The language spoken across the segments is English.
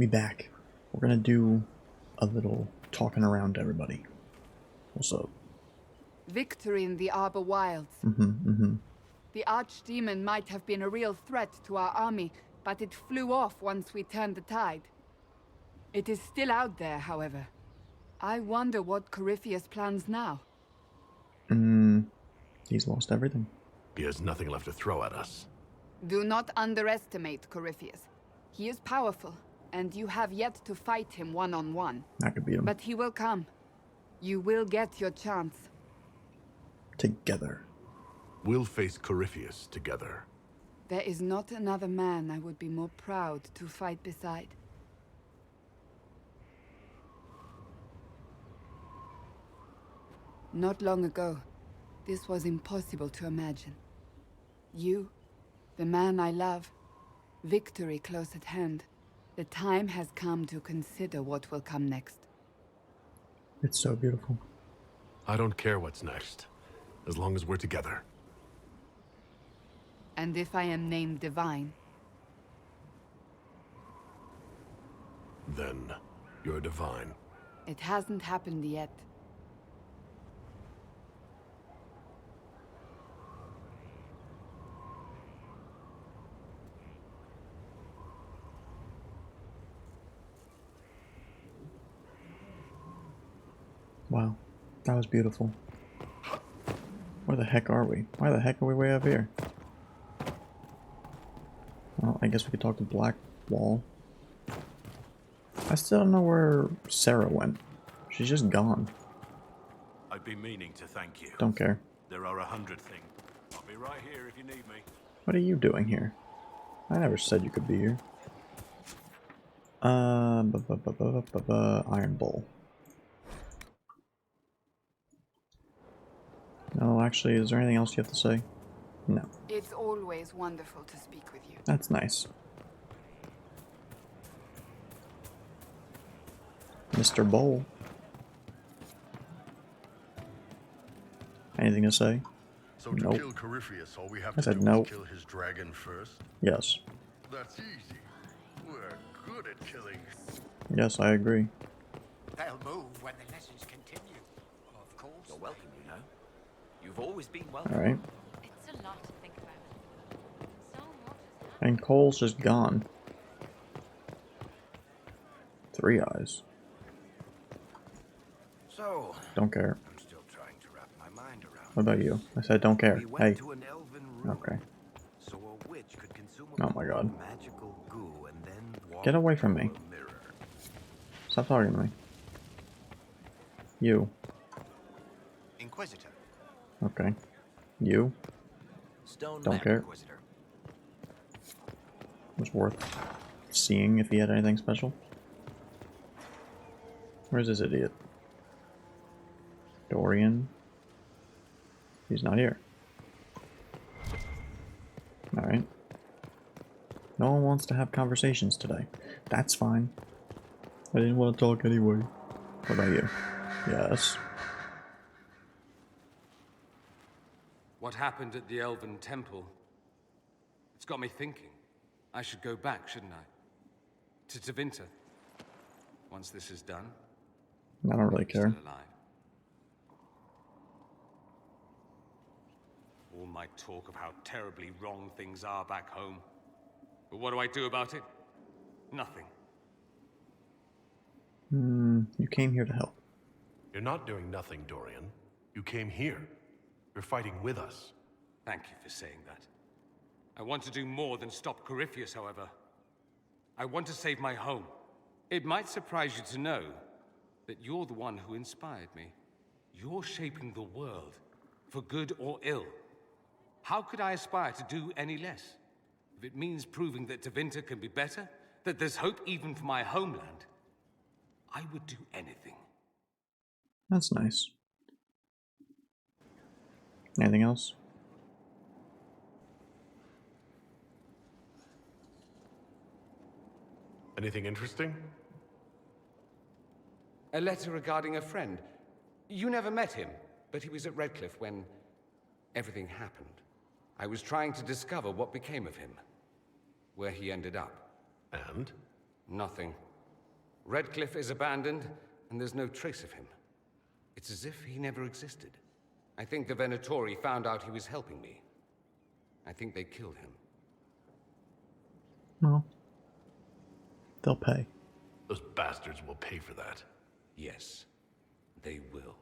We back. We're gonna do a little talking around to everybody. What's up? Victory in the Arbor Wilds. Mm-hmm. The archdemon might have been a real threat to our army, but it flew off once we turned the tide. It is still out there, however. I wonder what Corypheus plans now. He's lost everything. He has nothing left to throw at us. Do not underestimate Corypheus. He is powerful, and you have yet to fight him one-on-one. I could beat him. But he will come. You will get your chance. Together. We'll face Corypheus together. There is not another man I would be more proud to fight beside. Not long ago, this was impossible to imagine. You, the man I love, victory close at hand. The time has come to consider what will come next. It's so beautiful. I don't care what's next, as long as we're together. And if I am named divine? Then you're divine. It hasn't happened yet. Wow, that was beautiful. Where the heck are we? Why the heck are we way up here? Well, I guess we could talk to Black Wall. I still don't know where Sarah went. She's just gone. I've been meaning to thank you. Don't care. There are 100 things. I'll be right here if you need me. What are you doing here? I never said you could be here. Iron Bowl. No, actually, is there anything else you have to say? No. It's always wonderful to speak with you. That's nice. Mr. Bowl. Anything to say? So to Nope. kill Corypheus, all we have I to said do nope. is kill his dragon first? Yes. That's easy. We're good at killing. Yes, I agree. They'll move when the lessons continue. Of course. You're welcome, you know. You've always been welcome. Alright. It's a lot to think about. So much has happened. And Cole's just gone. 3 eyes. So, Don't care. I'm still trying to wrap my mind around. What about you? I said don't care. We went Hey. to an elven room, Okay. so a witch could consume a Oh my pool of god. magical goo and then walk Get away from me. through a mirror. Stop talking to me. You. Inquisitor. Okay. You. Stone Don't Lamp care. Inquisitor. Was worth seeing if he had anything special. Where's this idiot? Dorian. He's not here. Alright. No one wants to have conversations today. That's fine. I didn't want to talk anyway. What about you? Yes. What happened at the Elven Temple? It's got me thinking. I should go back, shouldn't I? To Tevinter. Once this is done. I don't really care. Still alive. All my talk of how terribly wrong things are back home. But what do I do about it? Nothing. You came here to help. You're not doing nothing, Dorian. You came here. You're fighting with us. Thank you for saying that. I want to do more than stop Corypheus, however. I want to save my home. It might surprise you to know that you're the one who inspired me. You're shaping the world, for good or ill. How could I aspire to do any less? If it means proving that Tevinter can be better, that there's hope even for my homeland, I would do anything. That's nice. Anything else? Anything interesting? A letter regarding a friend. You never met him, but he was at Redcliffe when everything happened. I was trying to discover what became of him, where he ended up. And? Nothing. Redcliffe is abandoned, and there's no trace of him. It's as if he never existed. I think the Venatori found out he was helping me. I think they killed him. No. They'll pay. Those bastards will pay for that. Yes, they will.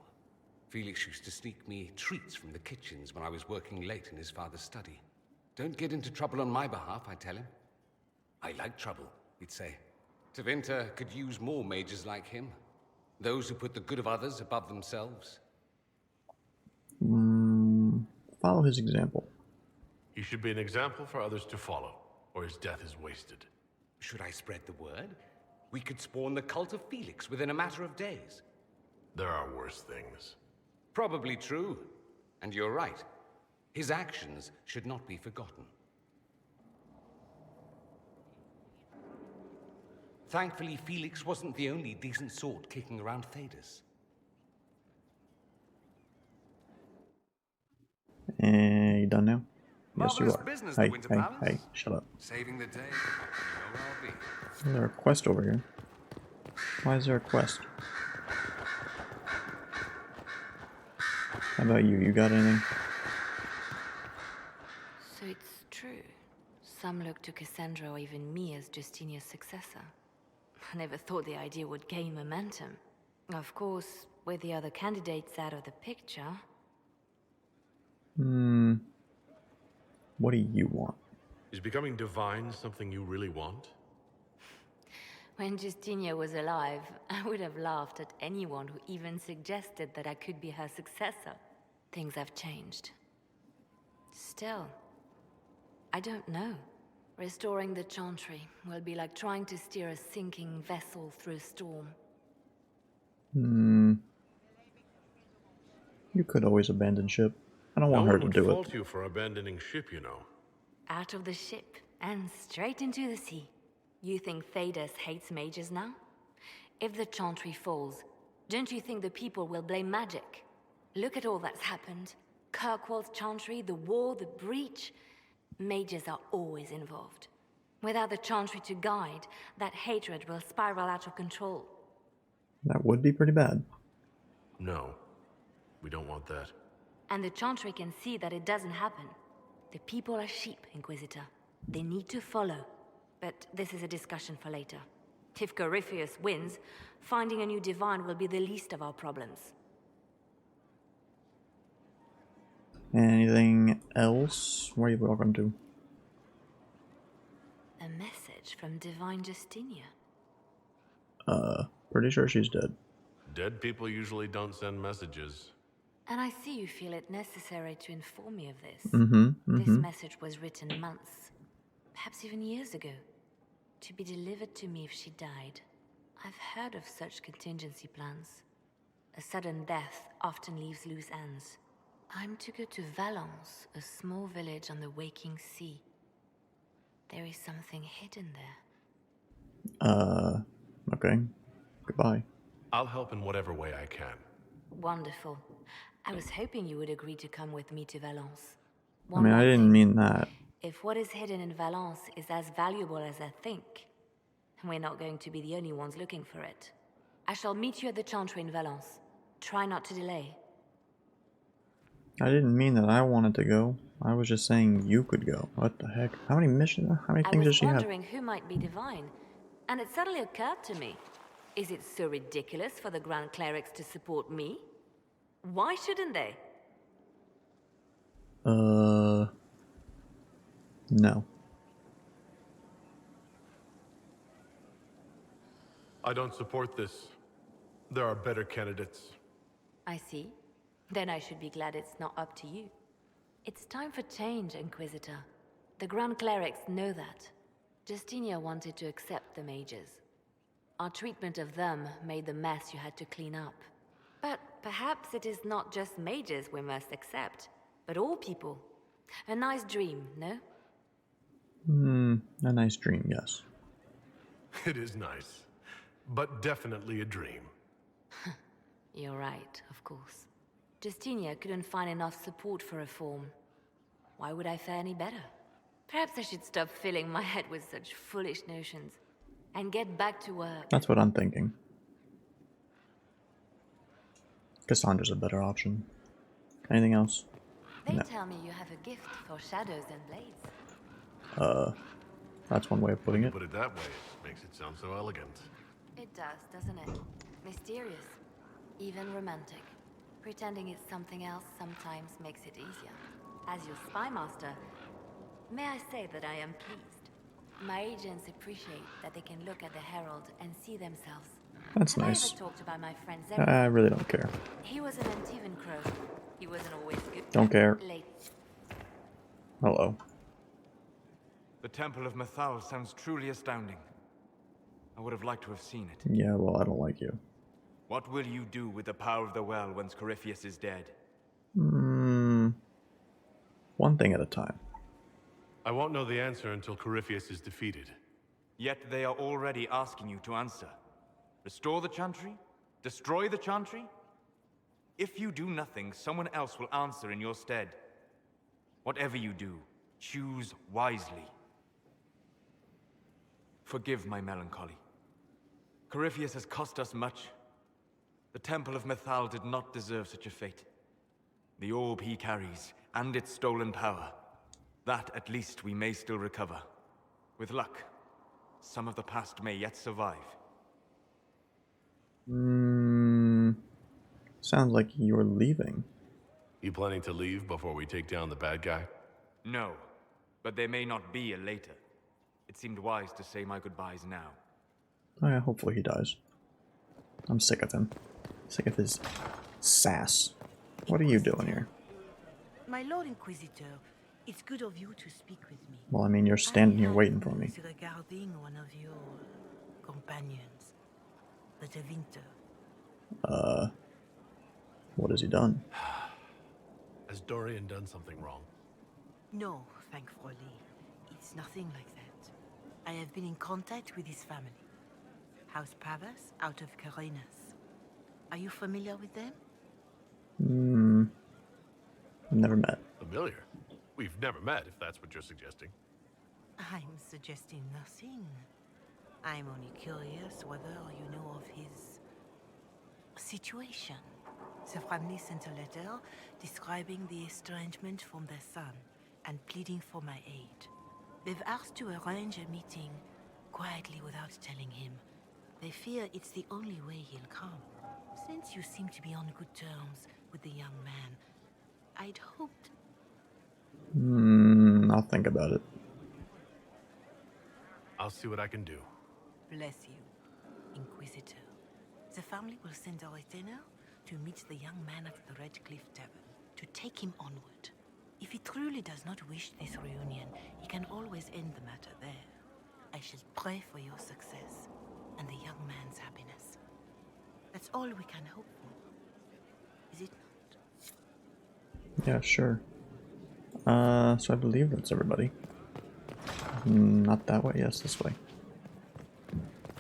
Felix used to sneak me treats from the kitchens when I was working late in his father's study. Don't get into trouble on my behalf, I tell him. I like trouble, he'd say. Tevinter could use more mages like him. Those who put the good of others above themselves. Follow his example. He should be an example for others to follow, or his death is wasted. Should I spread the word? We could spawn the cult of Felix within a matter of days. There are worse things. Probably true. And you're right. His actions should not be forgotten. Thankfully, Felix wasn't the only decent sort kicking around Thedas. And you done now? Yes, you Marvelous are. business, Hey, the Winter hey, Palace. hey, shut up. Saving the day. You know where I'll be. There's a quest over here. Why is there a quest? How about you? You got anything? So it's true. Some look to Cassandra or even me as Justinia's successor. I never thought the idea would gain momentum. Of course, with the other candidates out of the picture... What do you want? Is becoming divine something you really want? When Justinia was alive, I would have laughed at anyone who even suggested that I could be her successor. Things have changed. Still, I don't know. Restoring the Chantry will be like trying to steer a sinking vessel through a storm. You could always abandon ship. I don't want her to do No one would it. fault you for abandoning ship, you know. Out of the ship and straight into the sea. You think Thedas hates mages now? If the Chantry falls, don't you think the people will blame magic? Look at all that's happened. Kirkwall's Chantry, the war, the breach. Mages are always involved. Without the Chantry to guide, that hatred will spiral out of control. That would be pretty bad. No, we don't want that. And the Chantry can see that it doesn't happen. The people are sheep, Inquisitor. They need to follow. But this is a discussion for later. If Corypheus wins, finding a new divine will be the least of our problems. Anything else? Where are you welcome to? A message from Divine Justinia. Pretty sure she's dead. Dead people usually don't send messages. And I see you feel it necessary to inform me of this. Mm-hmm. This message was written months, perhaps even years ago, to be delivered to me if she died. I've heard of such contingency plans. A sudden death often leaves loose ends. I'm to go to Valence, a small village on the waking sea. There is something hidden there. Okay. Goodbye. I'll help in whatever way I can. Wonderful. I was hoping you would agree to come with me to Valence. I mean, I didn't mean that. If what is hidden in Valence is as valuable as I think, we're not going to be the only ones looking for it. I shall meet you at the Chantry in Valence. Try not to delay. I didn't mean that I wanted to go. I was just saying you could go. What the heck? How many missions? How many things does she I was have? wondering who might be divine, and it suddenly occurred to me. Is it so ridiculous for the Grand Clerics to support me? Why shouldn't they? No. I don't support this. There are better candidates. I see. Then I should be glad it's not up to you. It's time for change, Inquisitor. The Grand Clerics know that. Justinia wanted to accept the mages. Our treatment of them made the mess you had to clean up. But perhaps it is not just mages we must accept, but all people. A nice dream, no? A nice dream, yes. It is nice, but definitely a dream. You're right, of course. Justinia couldn't find enough support for reform. Why would I fare any better? Perhaps I should stop filling my head with such foolish notions. and get back to work. That's what I'm thinking. Cassandra's a better option. Anything else? They No. tell me you have a gift for shadows and blades. That's one way of putting it. Put it that way, it makes it sound so elegant. It does, doesn't it? Mysterious. Even romantic. Pretending it's something else sometimes makes it easier. As your spy master, may I say that I am pleased. My agents appreciate that they can look at the Herald and see themselves. That's Have nice. I ever talked about my friend I Zephyr? really don't care. He was an Antivan crow. He wasn't always good. Don't care. Late. Hello. The Temple of Mathal sounds truly astounding. I would have liked to have seen it. Yeah, well, I don't like you. What will you do with the power of the well once Corypheus is dead? One thing at a time. I won't know the answer until Corypheus is defeated. Yet they are already asking you to answer. Restore the Chantry? Destroy the Chantry? If you do nothing, someone else will answer in your stead. Whatever you do, choose wisely. Forgive my melancholy. Corypheus has cost us much. The Temple of Mathal did not deserve such a fate. The orb he carries, and its stolen power, that at least we may still recover. With luck, some of the past may yet survive. Sounds like you're leaving. You planning to leave before we take down the bad guy? No, but there may not be a later. It seemed wise to say my goodbyes now. Oh yeah, hopefully he dies. I'm sick of him. Sick of his sass. What are you doing here? My Lord Inquisitor, it's good of you to speak with me. Well, I mean, you're standing here waiting for me. Regarding one of your companions, the De Winter. What has he done? Has Dorian done something wrong? No, thankfully. It's nothing like that. I have been in contact with his family. House Pavas, out of Carenas. Are you familiar with them? Never met. Familiar? We've never met, if that's what you're suggesting. I'm suggesting nothing. I'm only curious whether you know of his situation. The family sent a letter describing the estrangement from their son and pleading for my aid. They've asked to arrange a meeting quietly without telling him. They fear it's the only way he'll come. Since you seem to be on good terms with the young man, I'd hoped... I'll think about it. I'll see what I can do. Bless you, Inquisitor. The family will send a retainer to meet the young man at the Red Cliff Tavern, to take him onward. If he truly does not wish this reunion, he can always end the matter there. I shall pray for your success and the young man's happiness. That's all we can hope for. Is it not? Yeah, sure. So I believe that's everybody. Not that way, yes, this way.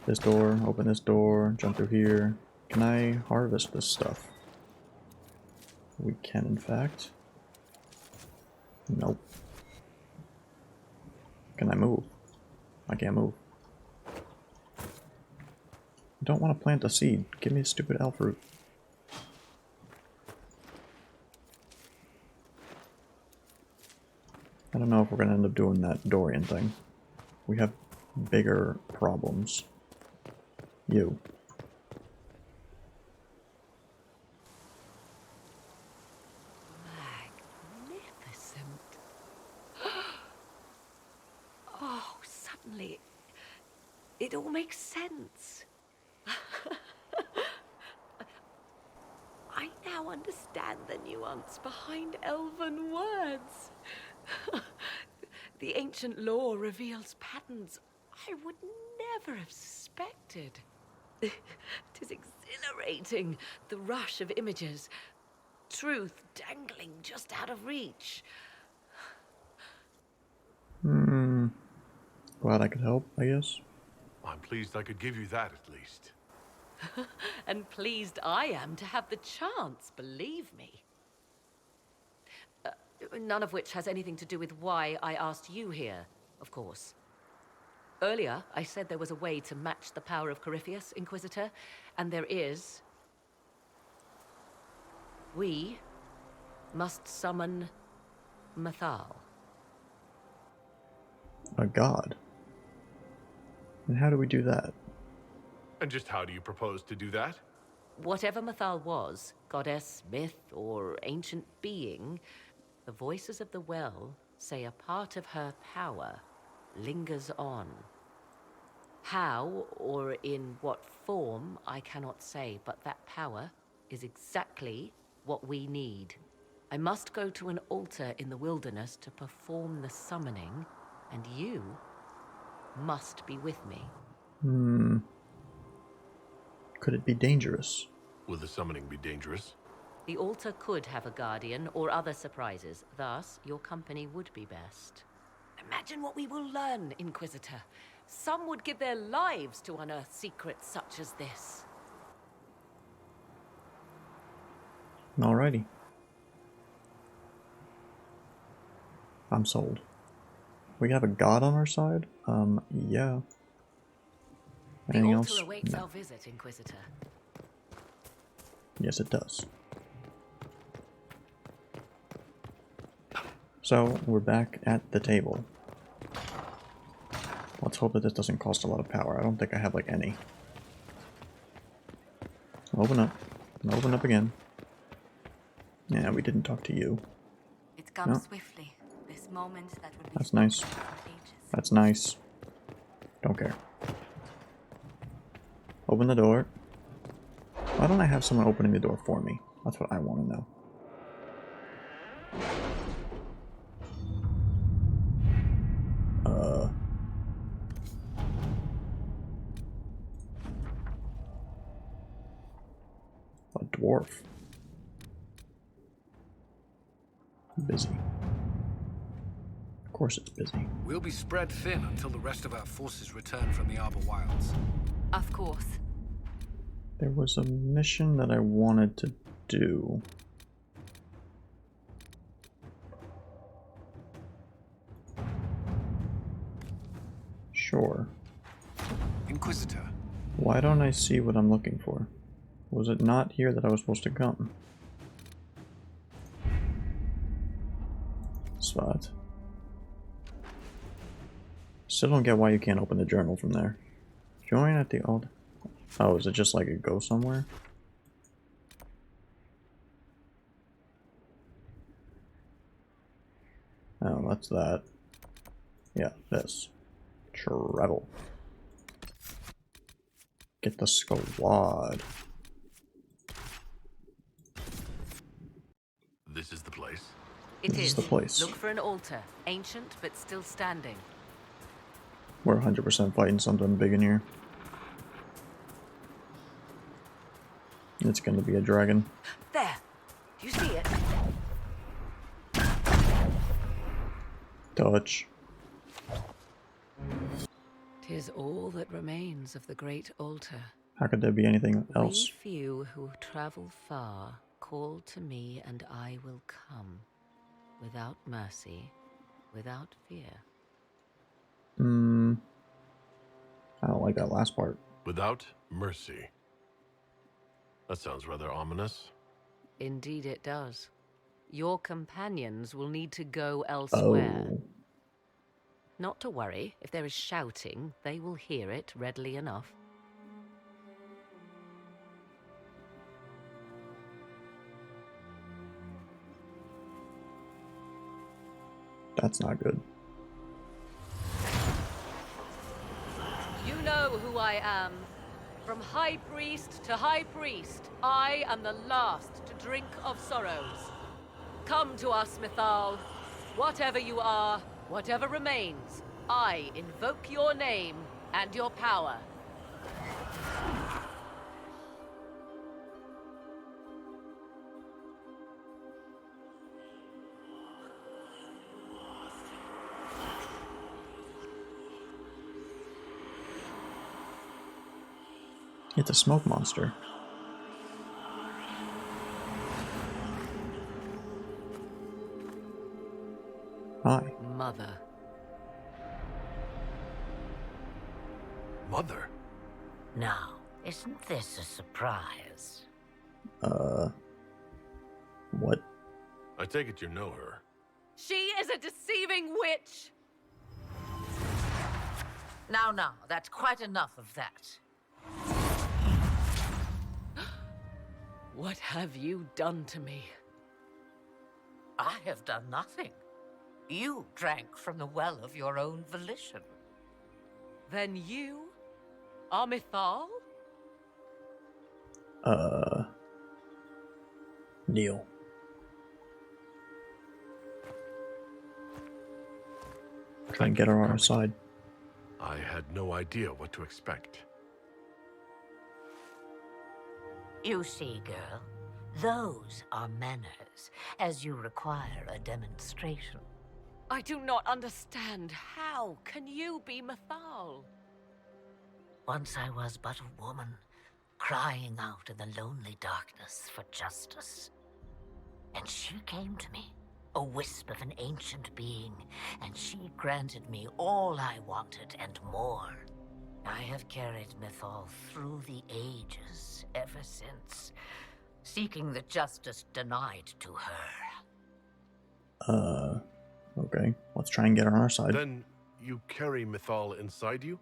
This door, open this door, jump through here. Can I harvest this stuff? We can, in fact. Nope. Can I move? I can't move. I don't want to plant a seed. Give me a stupid elf root. I don't know if we're going to end up doing that Dorian thing. We have bigger problems. You. Magnificent. Oh, suddenly it all makes sense. I now understand the nuance behind elven words. The ancient lore reveals patterns I would never have suspected. Tis exhilarating, the rush of images. Truth dangling just out of reach. Glad I could help, I guess. I'm pleased I could give you that at least. And pleased I am to have the chance, believe me. None of which has anything to do with why I asked you here, of course. Earlier, I said there was a way to match the power of Corypheus, Inquisitor, and there is. We must summon Mathal. A god? And how do we do that? And just how do you propose to do that? Whatever Mathal was, goddess, myth, or ancient being, the voices of the well say a part of her power lingers on. How, or in what form, I cannot say, but that power is exactly what we need. I must go to an altar in the wilderness to perform the summoning, and you must be with me. Could it be dangerous? Will the summoning be dangerous? The altar could have a guardian or other surprises, thus your company would be best. Imagine what we will learn, Inquisitor. Some would give their lives to unearth secrets such as this. Alrighty. I'm sold. We have a god on our side? Yeah. Anything The altar else? awaits No. our visit, Inquisitor. Yes, it does. So, we're back at the table. Let's hope that this doesn't cost a lot of power. I don't think I have, like, any. Open up. Open up again. Yeah, we didn't talk to you. It comes swiftly. This moment that would be That's nice. for ages. That's nice. Don't care. Open the door. Why don't I have someone opening the door for me? That's what I want to know. A dwarf. Busy. Of course it's busy. We'll be spread thin until the rest of our forces return from the Arbor Wilds. Of course. There was a mission that I wanted to do. Sure. Inquisitor. Why don't I see what I'm looking for? Was it not here that I was supposed to come? Spot. Still don't get why you can't open the journal from there. Join at the old. Oh, is it just like it goes somewhere? Oh, that's that. Yeah, this. Travel. Get the squad. This is the place. It This is. is the place. Look for an altar, ancient but still standing. We're 100% fighting something big in here. It's gonna be a dragon. There! Do you see it? Touch. 'Tis all that remains of the great altar. How could there be anything else? We few who travel far call to me and I will come. Without mercy, without fear. I don't like that last part. Without mercy. That sounds rather ominous. Indeed it does. Your companions will need to go elsewhere. Oh. Not to worry, if there is shouting, they will hear it readily enough. That's not good. You know who I am. From High Priest to High Priest, I am the last to drink of sorrows. Come to us, Mithal. Whatever you are, whatever remains, I invoke your name and your power. It's a smoke monster. Hi. Mother. Mother? Now, isn't this a surprise? What? I take it you know her. She is a deceiving witch! Now, that's quite enough of that. What have you done to me? I have done nothing. You drank from the well of your own volition. Then you are Mythal? Neil. Try and get her on our side. I had no idea what to expect. You see, girl, those are manners, as you require a demonstration. I do not understand. How can you be Mythal? Once I was but a woman, crying out in the lonely darkness for justice. And she came to me, a wisp of an ancient being, and she granted me all I wanted and more. I have carried Mythal through the ages ever since, seeking the justice denied to her. Okay. Let's try and get her on our side. Then you carry Mythal inside you?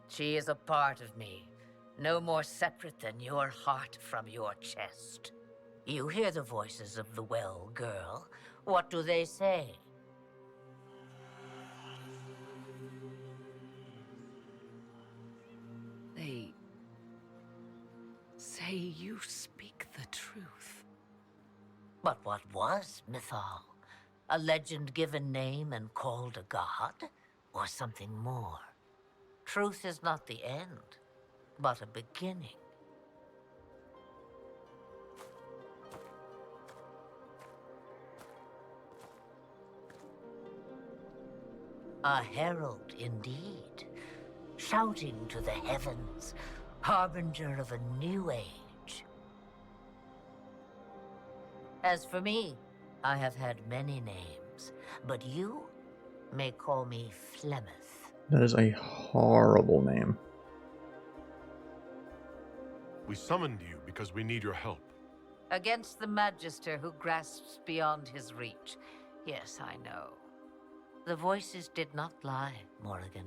She is a part of me, no more separate than your heart from your chest. You hear the voices of the well, girl. What do they say? They say you speak the truth. But what was Mythal? A legend given name and called a god? Or something more? Truth is not the end, but a beginning. A herald indeed, shouting to the heavens, harbinger of a new age. As for me, I have had many names, but you may call me Flemeth. That is a horrible name. We summoned you because we need your help. Against the Magister who grasps beyond his reach. Yes, I know. The voices did not lie, Morrigan.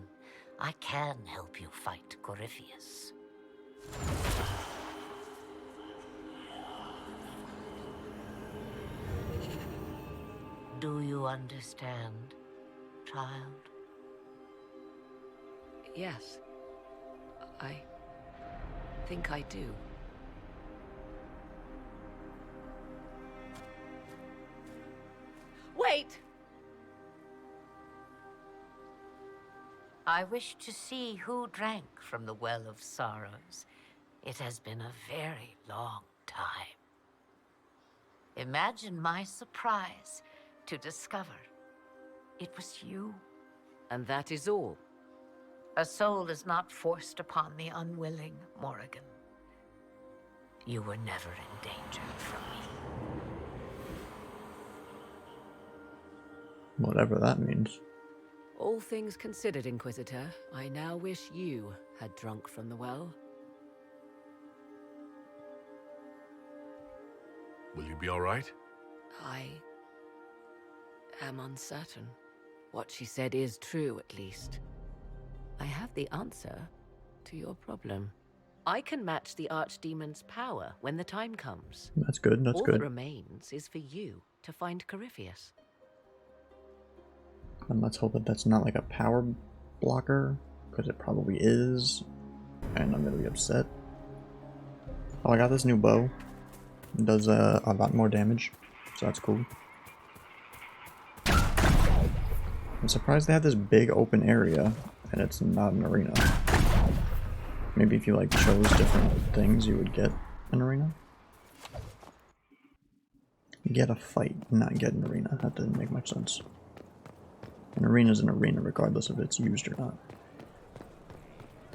I can help you fight Corypheus. Do you understand, child? Yes. I think I do. Wait! I wish to see who drank from the Well of Sorrows. It has been a very long time. Imagine my surprise to discover it was you. And that is all? A soul is not forced upon the unwilling, Morrigan. You were never in danger from me. Whatever that means. All things considered, Inquisitor, I now wish you had drunk from the well. Will you be all right? I am uncertain. What she said is true, at least. I have the answer to your problem. I can match the Archdemon's power when the time comes. That's good, that's All good. that remains is for you to find Corypheus. And let's hope that that's not like a power blocker, because it probably is. And I'm gonna be upset. Oh, I got this new bow. It does a lot more damage, so that's cool. I'm surprised they have this big open area, and it's not an arena. Maybe if you like chose different things, you would get an arena. Get a fight, not get an arena. That didn't make much sense. An arena is an arena regardless if it's used or not.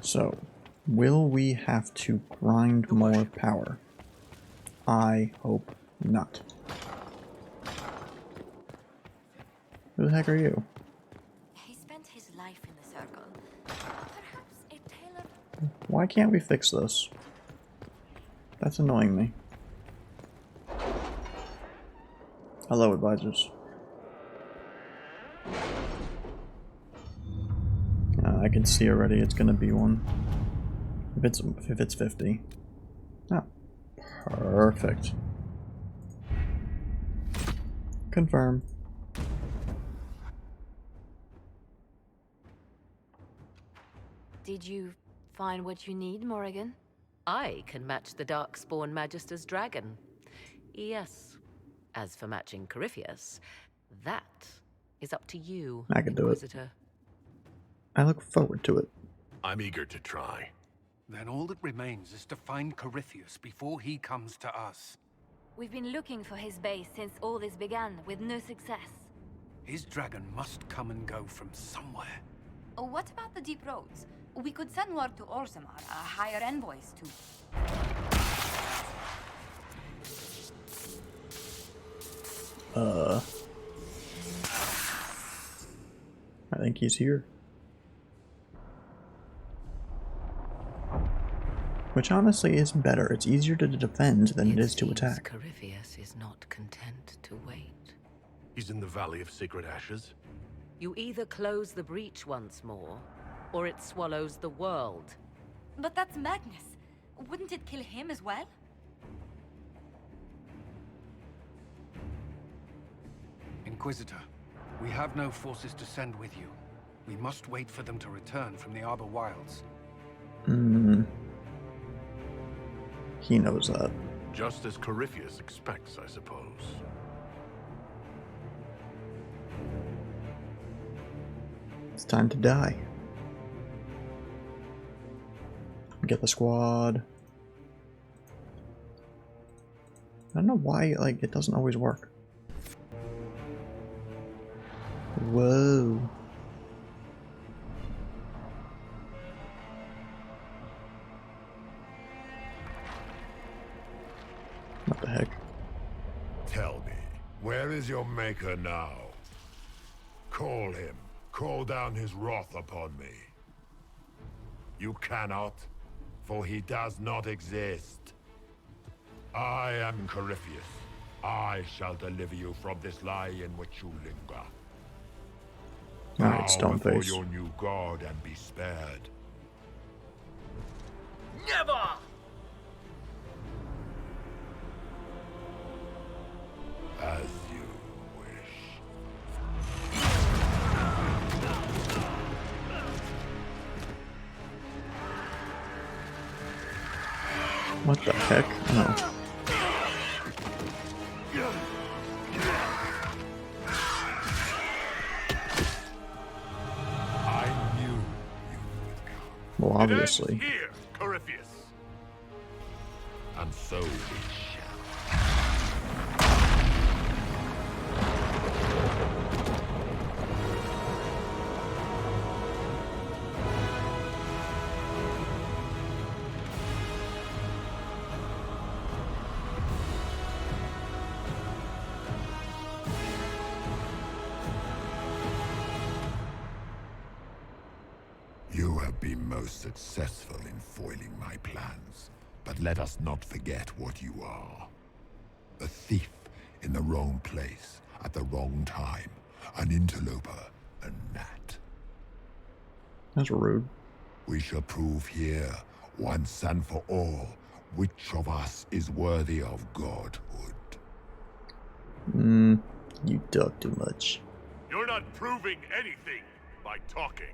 So, will we have to grind more power? I hope not. Who the heck are you? He spent his life in the circle. Perhaps a tale of Why can't we fix this? That's annoying me. Hello, advisors. I can see already it's gonna be one. If it's 50. Oh, perfect. Confirm. Did you find what you need, Morrigan? I can match the Darkspawn Magister's dragon. Yes. As for matching Corypheus, that is up to you, I can do it. Inquisitor. I look forward to it. I'm eager to try. Then all that remains is to find Corypheus before he comes to us. We've been looking for his base since all this began, with no success. His dragon must come and go from somewhere. Oh, what about the deep roads? We could send word to Orzammar, hire envoys to... I think he's here. Which honestly is better. It's easier to defend than it is to attack. Corypheus is not content to wait. He's in the Valley of Sacred Ashes. You either close the breach once more, or it swallows the world. But that's Magnus. Wouldn't it kill him as well? Inquisitor, we have no forces to send with you. We must wait for them to return from the Arbor Wilds. He knows that. Just as Corypheus expects, I suppose. It's time to die. Get the squad. I don't know why, like, it doesn't always work. Whoa. What the heck? Tell me, where is your maker now? Call him. Call down his wrath upon me. You cannot, for he does not exist. I am Corypheus. I shall deliver you from this lie in which you linger. Alright, Bow before Stoneface. your new god and be spared. Never! As you wish. What the heck? No. I knew you. Well, obviously. Here, Corypheus. And so we shall. You have been most successful in foiling my plans, but let us not forget what you are. A thief in the wrong place at the wrong time, an interloper, a gnat. That's rude. We shall prove here, once and for all, which of us is worthy of godhood. You talk too much. You're not proving anything by talking.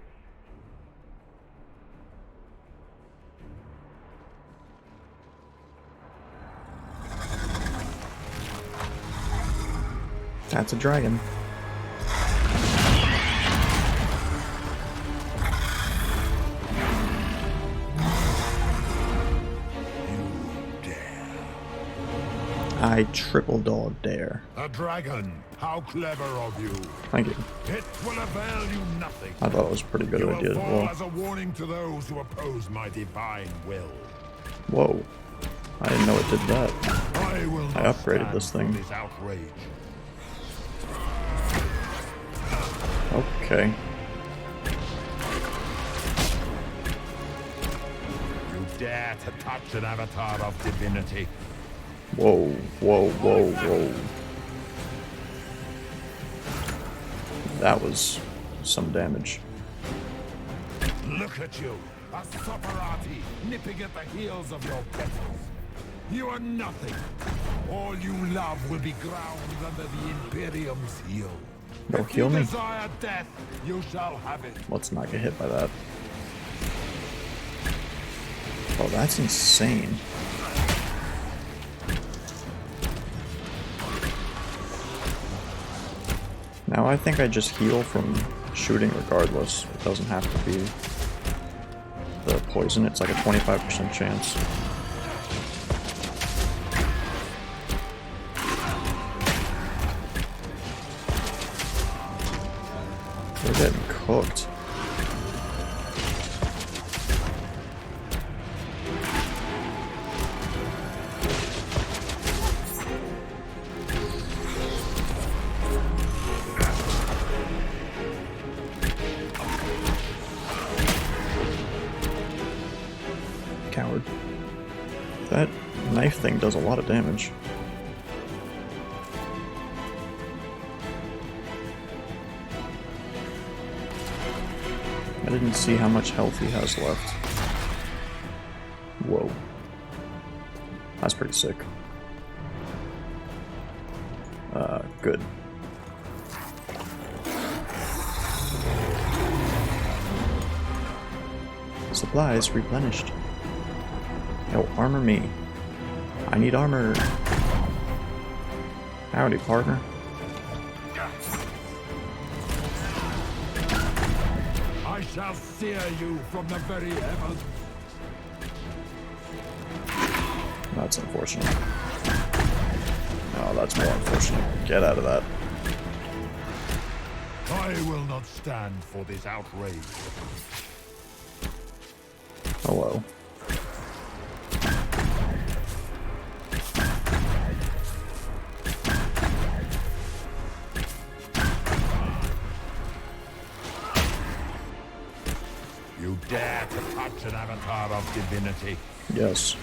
That's a dragon. I triple dog dare. A dragon! How clever of you! Thank you. It will avail you nothing. I thought it was a pretty good You idea as will fall well. as a warning to those who oppose my divine will. Whoa. I didn't know it did that. I will I not upgraded stand this for thing. This outrage. Okay. dare to touch an avatar of divinity? Whoa, whoa, whoa, whoa. That was some damage. Look at you, a Soparati nipping at the heels of your betters. You are nothing. All you love will be ground under the Imperium's heel. Don't If kill you me. desire death, you shall have it. Let's not get hit by that. Oh, that's insane. Now I think I just heal from shooting regardless. It doesn't have to be the poison. It's like a 25% chance. We're getting cooked. Coward. That knife thing does a lot of damage. I didn't see how much health he has left. Whoa. That's pretty sick. Good. Supplies replenished. Yo, armor me. I need armor. Howdy, partner. I shall sear you from the very heavens. That's unfortunate. Oh, that's more unfortunate. Get out of that. I will not stand for this outrage. Hello. You dare to touch an avatar of divinity? Yes.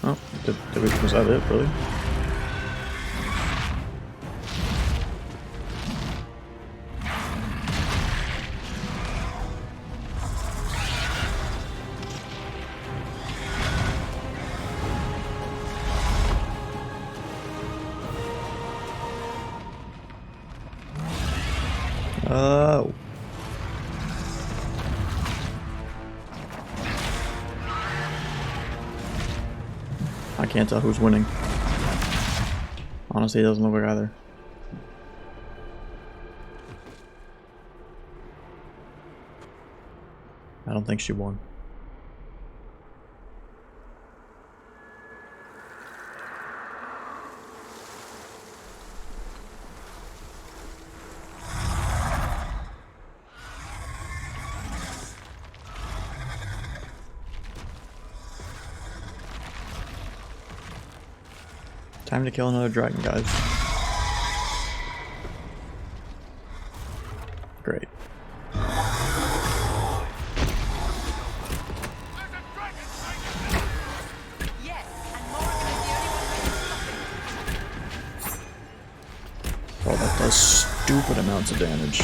Oh, was that it, really? Oh. I can't tell who's winning. Honestly, it doesn't look like either. I don't think she won. Time to kill another dragon, guys. Great. Oh, that does stupid amounts of damage.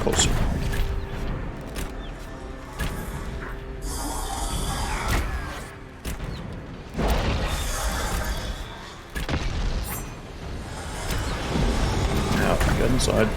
Closer. Now, get inside.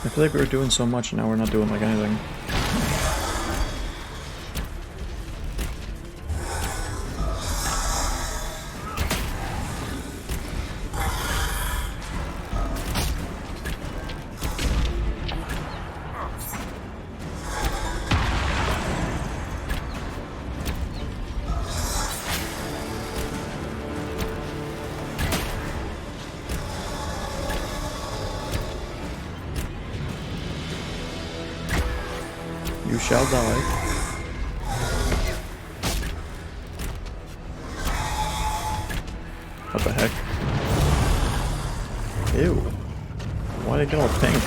I feel like we were doing so much and now we're not doing like anything. You shall die. What the heck? Ew. Why did it get all pink?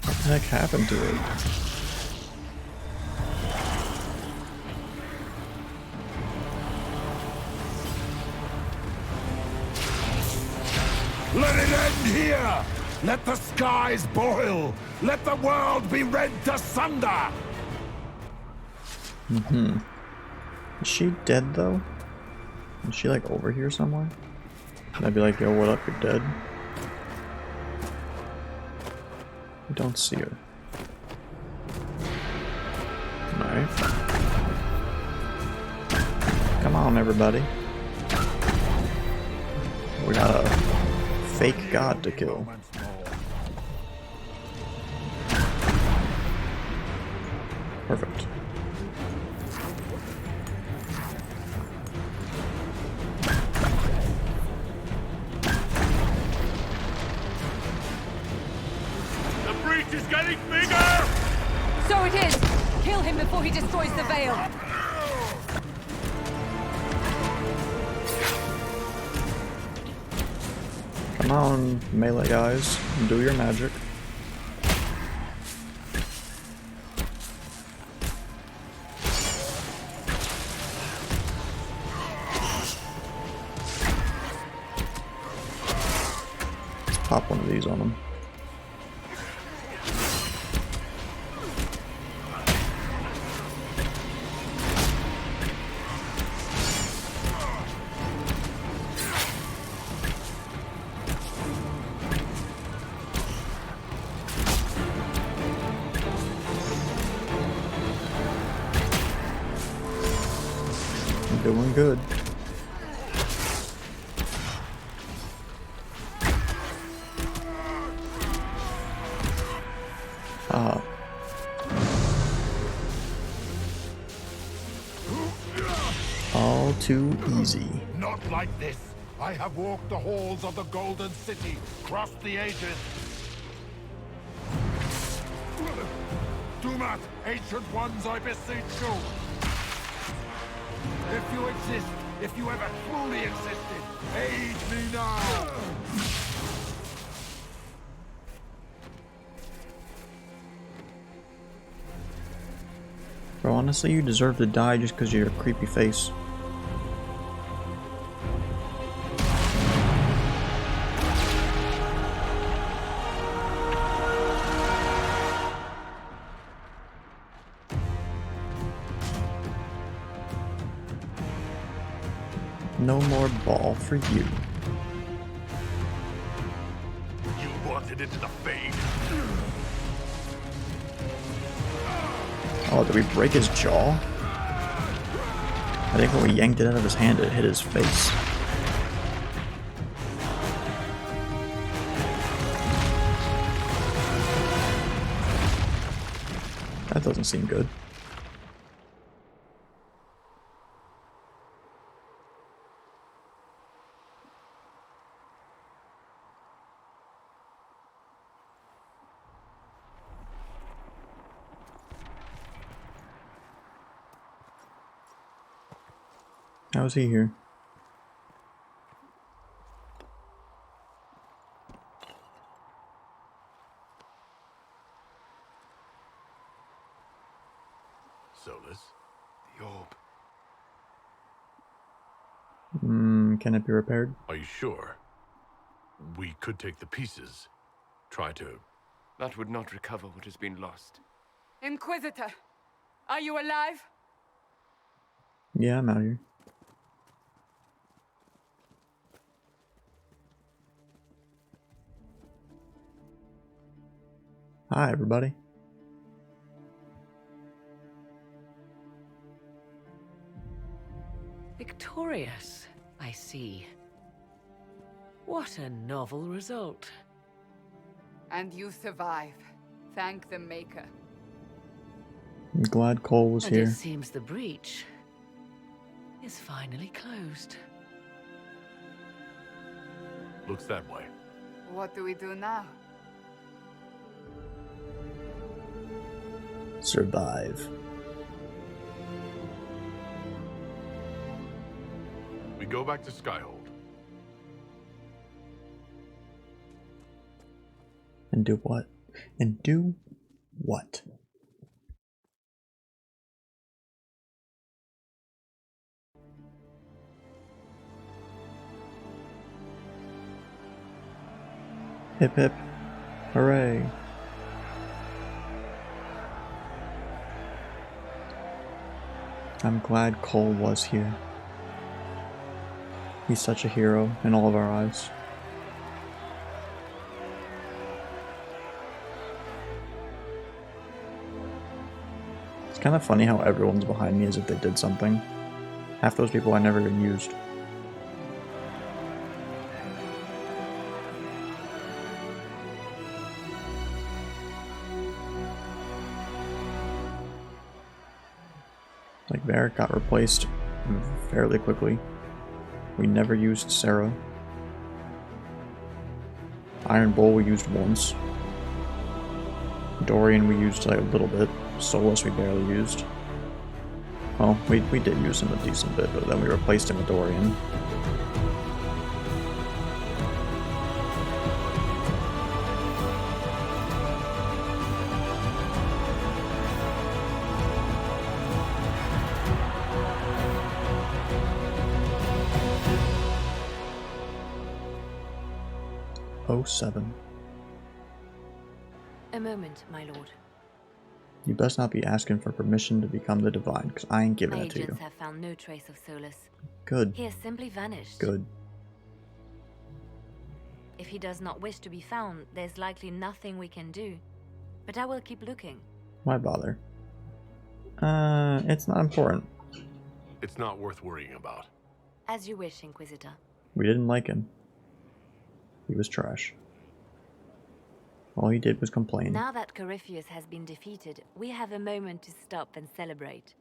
What the heck happened to it? Let it end here! Let the skies boil! Let the world be rent asunder! Is she dead though? Is she like over here somewhere? I'd be like, yo, what up, you're dead? I don't see her. Alright. Come on, everybody. We got a fake god to kill. Perfect. The breach is getting bigger! So it is! Kill him before he destroys the veil! Come on, melee guys. Do your magic. Pop one of these on them. Doing good. All too easy. Not like this. I have walked the halls of the Golden City, crossed the ages. Do not, ancient ones, I beseech you. If you exist, if you ever truly existed, aid me now! Bro, honestly, you deserve to die just because of your creepy face. No more ball for you. You wanted it to the fade. Oh, did we break his jaw? I think when we yanked it out of his hand, it hit his face. That doesn't seem good. How is he here? Solus, the orb. Can it be repaired? Are you sure? We could take the pieces. Try to... That would not recover what has been lost. Inquisitor, are you alive? Yeah, I'm out here. Hi, everybody. Victorious, I see. What a novel result. And you survive. Thank the Maker. I'm glad Cole was And here. it seems the breach is finally closed. Looks that way. What do we do now? Survive. We go back to Skyhold. And do what? And do what? Hip hip. Hooray. I'm glad Cole was here. He's such a hero in all of our eyes. It's kind of funny how everyone's behind me as if they did something. Half those people I never even used. Like Varric got replaced fairly quickly. We never used Sarah. Iron Bull we used once. Dorian we used like a little bit. Solus we barely used. Well, we did use him a decent bit, but then we replaced him with Dorian. '07. A moment, my lord. You best not be asking for permission to become the Divine, because I ain't giving My it to you. agents have found no trace of Solus. Good. He has simply vanished. Good. If he does not wish to be found, there's likely nothing we can do. But I will keep looking. Why bother? It's not important. It's not worth worrying about. As you wish, Inquisitor. We didn't like him. He was trash. All he did was complain. Now that Corypheus has been defeated, we have a moment to stop and celebrate.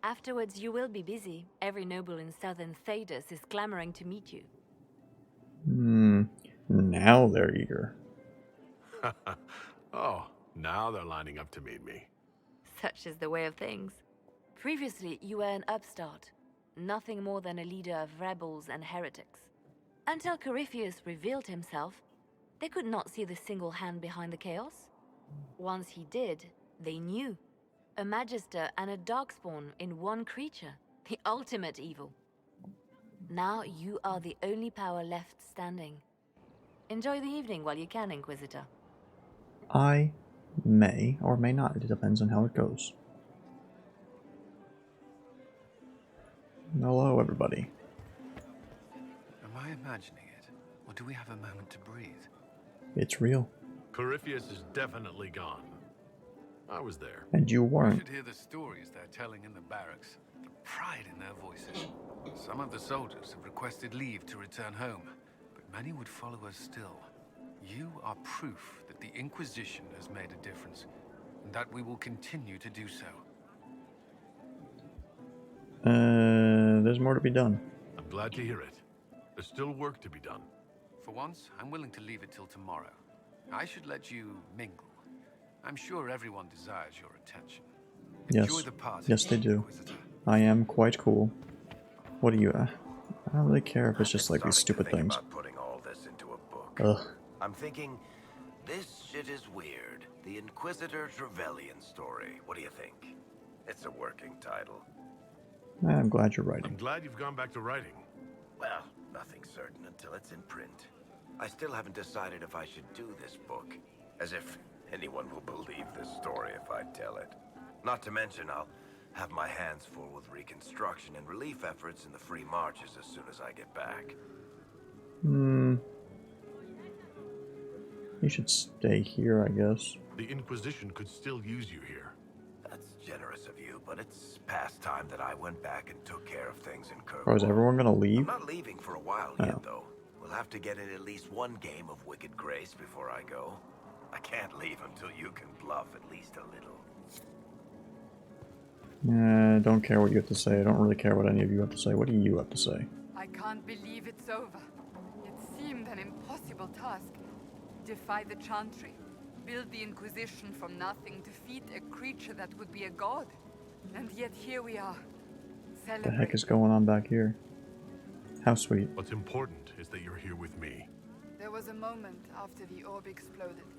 Afterwards, you will be busy. Every noble in southern Thedas is clamoring to meet you. Now they're eager. Oh, now they're lining up to meet me. Such is the way of things. Previously, you were an upstart. Nothing more than a leader of rebels and heretics. Until Corypheus revealed himself, they could not see the single hand behind the chaos. Once he did, they knew. A Magister and a Darkspawn in one creature. The ultimate evil. Now you are the only power left standing. Enjoy the evening while you can, Inquisitor. I may or may not. It depends on how it goes. Hello, everybody. Am I imagining it? Or do we have a moment to breathe? It's real. Corypheus is definitely gone. I was there. And you You weren't. should hear the stories they're telling in the barracks. The pride in their voices. Some of the soldiers have requested leave to return home, but many would follow us still. You are proof that the Inquisition has made a difference, and that we will continue to do so. There's more to be done. I'm glad to hear it. There's still work to be done. For once, I'm willing to leave it till tomorrow. I should let you mingle. I'm sure everyone desires your attention. Enjoy Yes. the party, Yes, they do. Inquisitor. I am quite cool. What do you, I don't really care if it's just like these stupid Think things. about putting all this into a book. Ugh. I'm thinking, this shit is weird. The Inquisitor's Rebellion story. What do you think? It's a working title. I'm glad you're writing. I'm glad you've gone back to writing. Well, nothing's certain until it's in print. I still haven't decided if I should do this book. As if anyone will believe this story if I tell it. Not to mention, I'll have my hands full with reconstruction and relief efforts in the Free Marches as soon as I get back. You should stay here, I guess. The Inquisition could still use you here. That's generous of you, but it's past time that I went back and took care of things in Kirkwall. Or is everyone gonna leave? I'm not leaving for a while yet, though. We'll have to get in at least one game of Wicked Grace before I go. I can't leave until you can bluff at least a little. Don't care what you have to say. I don't really care what any of you have to say. What do you have to say? I can't believe it's over. It seemed an impossible task. Defy the Chantry, build the Inquisition from nothing, defeat a creature that would be a god. And yet here we are. What the heck is going on back here? How sweet. What's important is that you're here with me. There was a moment after the orb exploded.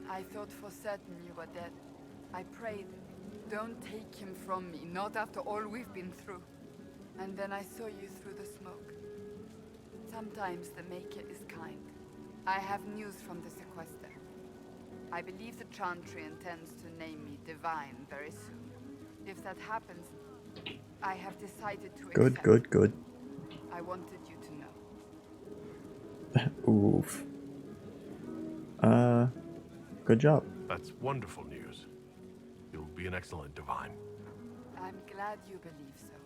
I thought for certain you were dead. I prayed, don't take him from me, not after all we've been through. And then I saw you through the smoke. Sometimes the Maker is kind. I have news from the sequester. I believe the Chantry intends to name me Divine very soon. If that happens, I have decided to accept. Good. I wanted you to know. Oof. Good job. That's wonderful news. You'll be an excellent divine. I'm glad you believe so.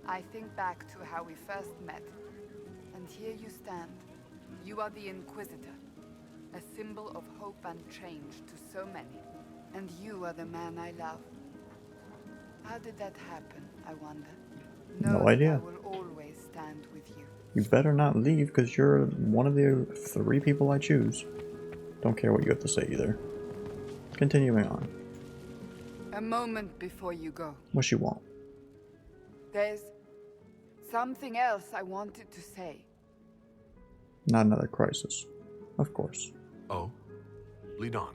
I think back to how we first met, and here you stand. You are the Inquisitor, a symbol of hope and change to so many. And you are the man I love. How did that happen, I wonder? No idea. I will always stand with you. You better not leave, because you're one of the 3 people I choose. Don't care what you have to say either. Continuing on. A moment before you go. What you want? There's something else I wanted to say. Not another crisis. Of course. Oh? Lead on.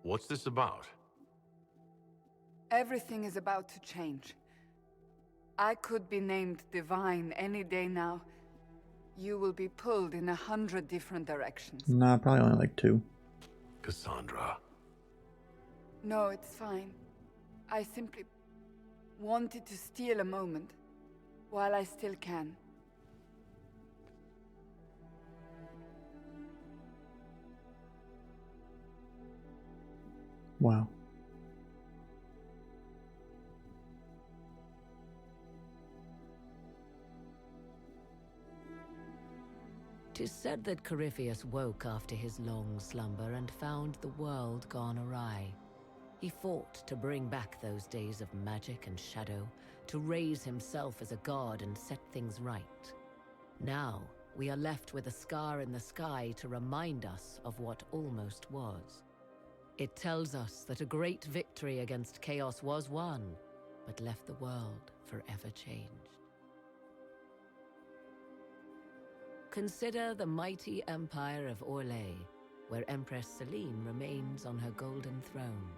What's this about? Everything is about to change. I could be named Divine any day now. You will be pulled in 100 different directions. Nah, probably only like 2. Cassandra. No, it's fine. I simply wanted to steal a moment while I still can. Wow. Tis said that Corypheus woke after his long slumber and found the world gone awry. He fought to bring back those days of magic and shadow, to raise himself as a god and set things right. Now, we are left with a scar in the sky to remind us of what almost was. It tells us that a great victory against chaos was won, but left the world forever changed. Consider the mighty empire of Orlais, where Empress Celine remains on her golden throne.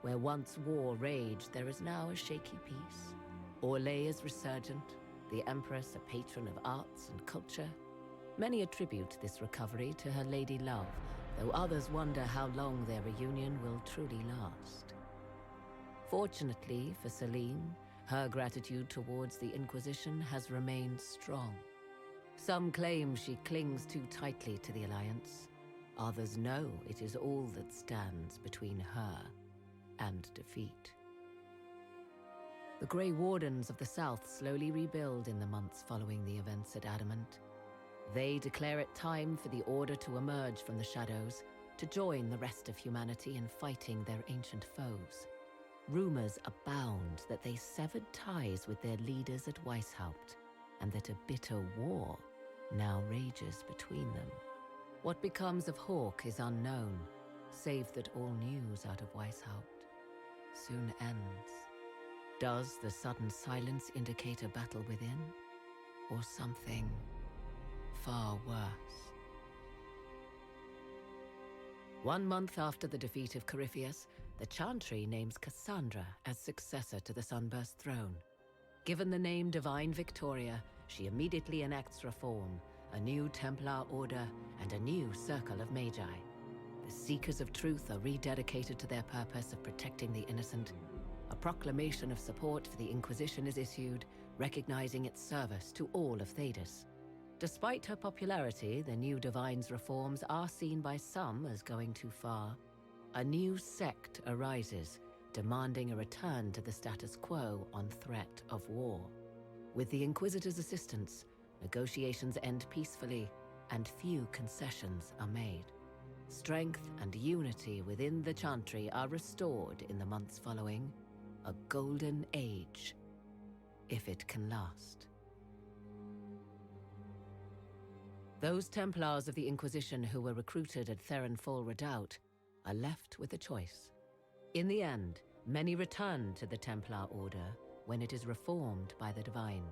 Where once war raged, there is now a shaky peace. Orlais is resurgent, the Empress a patron of arts and culture. Many attribute this recovery to her lady love, though others wonder how long their reunion will truly last. Fortunately for Celine, her gratitude towards the Inquisition has remained strong. Some claim she clings too tightly to the Alliance. Others know it is all that stands between her and defeat. The Grey Wardens of the South slowly rebuild in the months following the events at Adamant. They declare it time for the Order to emerge from the shadows, to join the rest of humanity in fighting their ancient foes. Rumors abound that they severed ties with their leaders at Weishaupt, and that a bitter war now rages between them. What becomes of Hawke is unknown, save that all news out of Weishaupt soon ends. Does the sudden silence indicate a battle within, or something far worse? 1 month after the defeat of Corypheus, the Chantry names Cassandra as successor to the Sunburst throne. Given the name Divine Victoria, she immediately enacts reform, a new Templar order, and a new circle of Magi. The Seekers of Truth are rededicated to their purpose of protecting the innocent. A proclamation of support for the Inquisition is issued, recognizing its service to all of Thedas. Despite her popularity, the new Divine's reforms are seen by some as going too far. A new sect arises, demanding a return to the status quo on threat of war. With the Inquisitor's assistance, negotiations end peacefully, and few concessions are made. Strength and unity within the Chantry are restored in the months following. A golden age, if it can last. Those Templars of the Inquisition who were recruited at Theron Fall Redoubt are left with a choice. In the end, many return to the Templar Order when it is reformed by the Divine.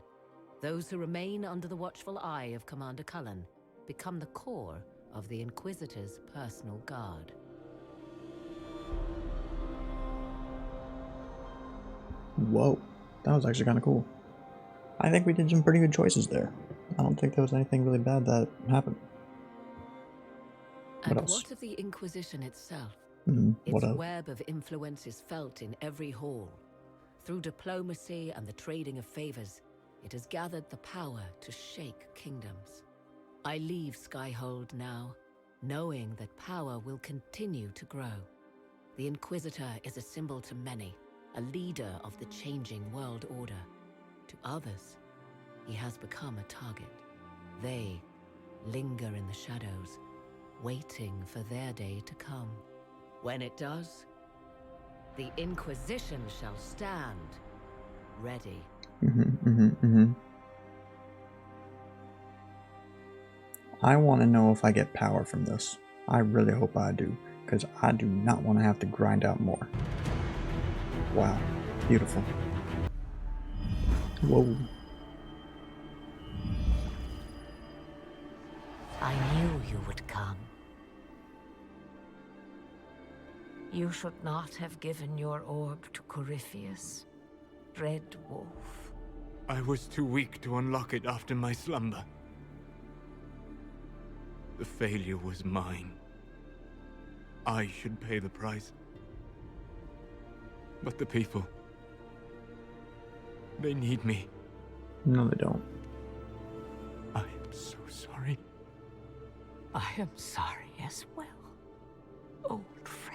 Those who remain under the watchful eye of Commander Cullen become the core of the Inquisitor's personal guard. Whoa, that was actually kind of cool. I think we did some pretty good choices there. I don't think there was anything really bad that happened. And what of the Inquisition itself? What Its else? web of influence is felt in every hall. Through diplomacy and the trading of favors, it has gathered the power to shake kingdoms. I leave Skyhold now, knowing that power will continue to grow. The Inquisitor is a symbol to many, a leader of the changing world order. To others, he has become a target. They linger in the shadows, waiting for their day to come. When it does, the Inquisition shall stand ready. I want to know if I get power from this. I really hope I do, because I do not want to have to grind out more. Wow, beautiful. Whoa. I knew you would come. You should not have given your orb to Corypheus, Red Wolf. I was too weak to unlock it after my slumber. The failure was mine. I should pay the price. But the people... they need me. No, they don't. I am so sorry. I am sorry as well, old friend.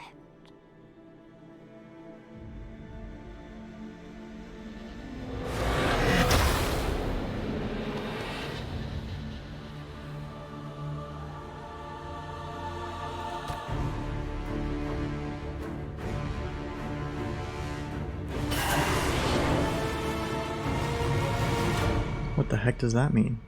What the heck does that mean?